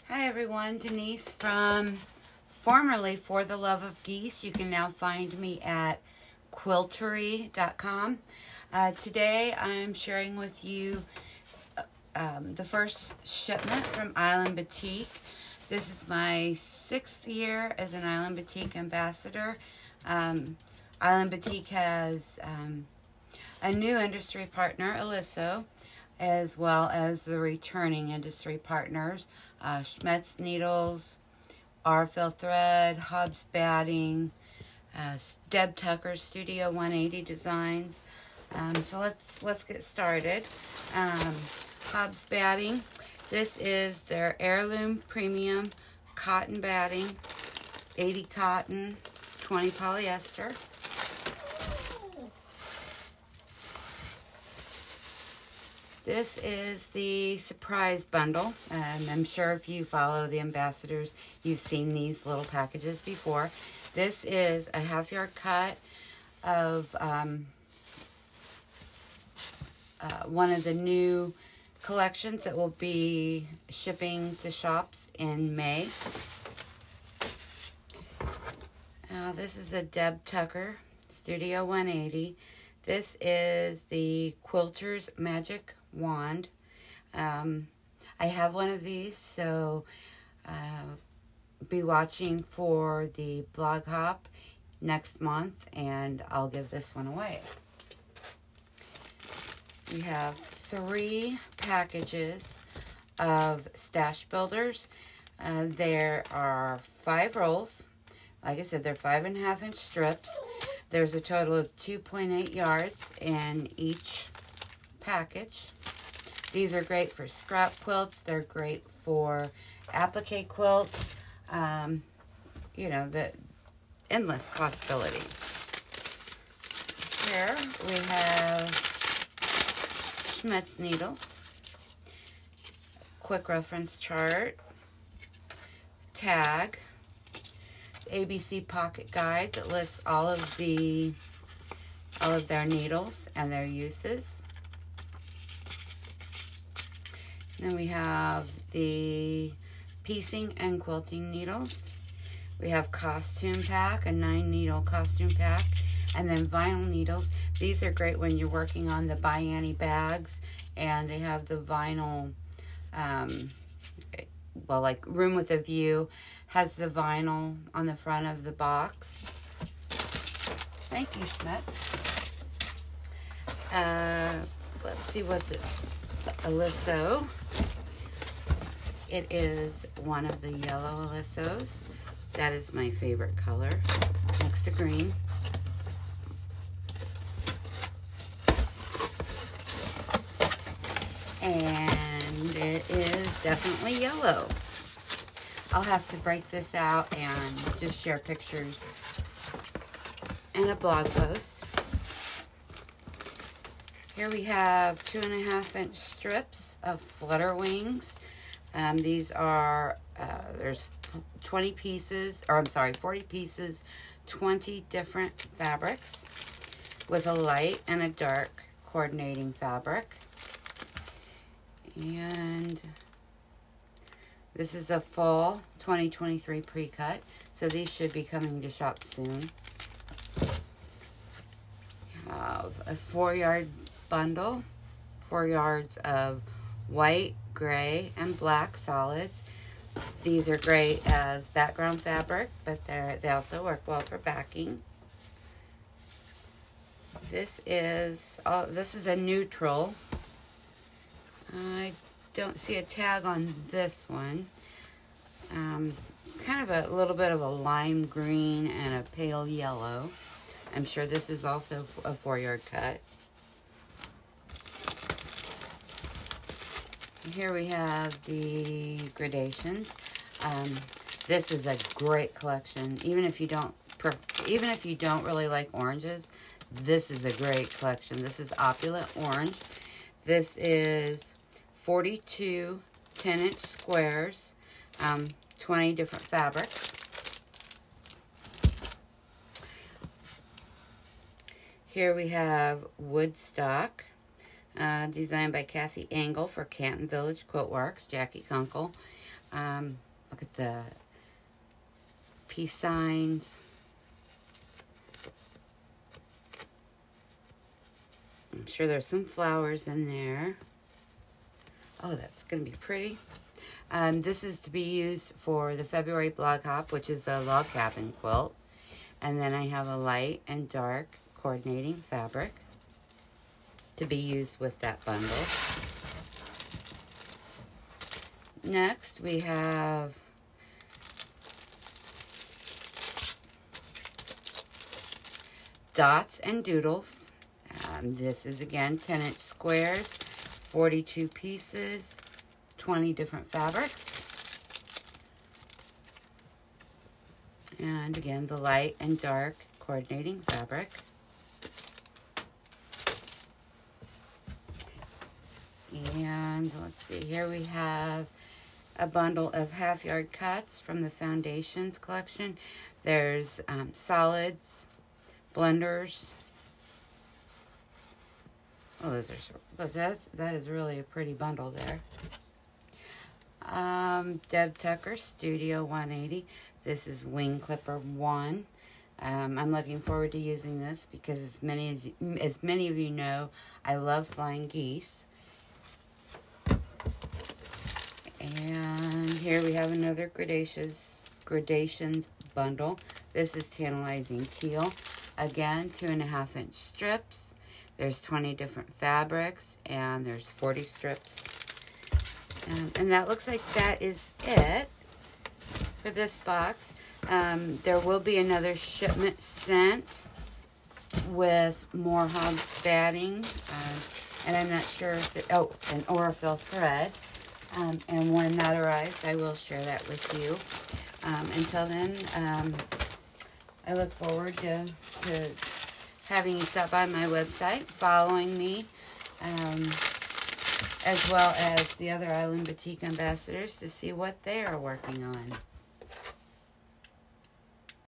Hi everyone, Denise from formerly For the Love of Geese. You can now find me at Quiltery.com. Today I'm sharing with you the first shipment from Island Batik. This is my 6th year as an Island Batik ambassador. Island Batik has a new industry partner, Oliso, as well as the returning industry partners, Schmetz needles, R-fill thread, Hobbs batting, Deb Tucker's Studio 180 designs. So let's get started. Hobbs batting. This is their heirloom premium cotton batting, 80 cotton, 20 polyester. This is the surprise bundle. I'm sure if you follow the ambassadors, you've seen these little packages before. This is a half-yard cut of one of the new collections that will be shipping to shops in May. This is a Deb Tucker Studio 180. This is the Quilter's Magic Wand. I have one of these, so be watching for the blog hop next month, and I'll give this one away. We have 3 packages of stash builders. There are 5 rolls. Like I said, they're 5.5-inch strips. There's a total of 2.8 yards in each package. These are great for scrap quilts. They're great for applique quilts. You know, the endless possibilities. Here we have Schmetz needles, quick reference chart, tag, ABC pocket guide that lists all of their needles and their uses. Then we have the piecing and quilting needles. We have costume pack, a 9-needle costume pack, and then vinyl needles. These are great when you're working on the Bianni bags, and they have the vinyl, well, like Room with a View has the vinyl on the front of the box. Thank you, Schmetz. Let's see what the Oliso. It is one of the yellow Olisos. That is my favorite color, next to green. And it is definitely yellow. I'll have to break this out and just share pictures and a blog post. Here we have 2.5-inch strips of flutter wings. These are, there's 40 pieces, 20 different fabrics with a light and a dark coordinating fabric. And this is a fall 2023 pre-cut, so these should be coming to shop soon. We have a 4-yard bundle, 4 yards of white, gray, and black solids. These are great as background fabric, but they also work well for backing. This is a neutral. I don't see a tag on this one. Kind of a little bit of a lime green and a pale yellow. I'm sure this is also a 4-yard cut. Here we have the gradations. This is a great collection. Even if you don't really like oranges, this is a great collection. This is Opulent Orange. This is 42 10-inch squares, 20 different fabrics. Here we have Woodstock, designed by Kathy Engel for Canton Village Quilt Works, Jackie Kunkel. Look at the peace signs. I'm sure there's some flowers in there. Oh, that's going to be pretty. This is to be used for the February blog hop, which is a log cabin quilt. And then I have a light and dark coordinating fabric to be used with that bundle. Next, we have dots and doodles. This is, again, 10-inch squares, 42 pieces, 20 different fabrics. And, again, the light and dark coordinating fabric. And let's see, here we have a bundle of half-yard cuts from the Foundations collection. There's solids, blenders. Oh, that is really a pretty bundle there. Deb Tucker Studio 180. This is Wing Clipper 1. I'm looking forward to using this because as many of you know, I love flying geese. And here we have another gradations bundle. This is Tantalizing Teal. Again, 2.5-inch strips. There's 20 different fabrics, and there's 40 strips. And that looks like that is it for this box. There will be another shipment sent with more Hobbs batting, and I'm not sure if it, oh, an Orifil thread. And when that arrives, I will share that with you. Until then, I look forward to having you stop by my website, following me, as well as the other Island Batik ambassadors to see what they are working on.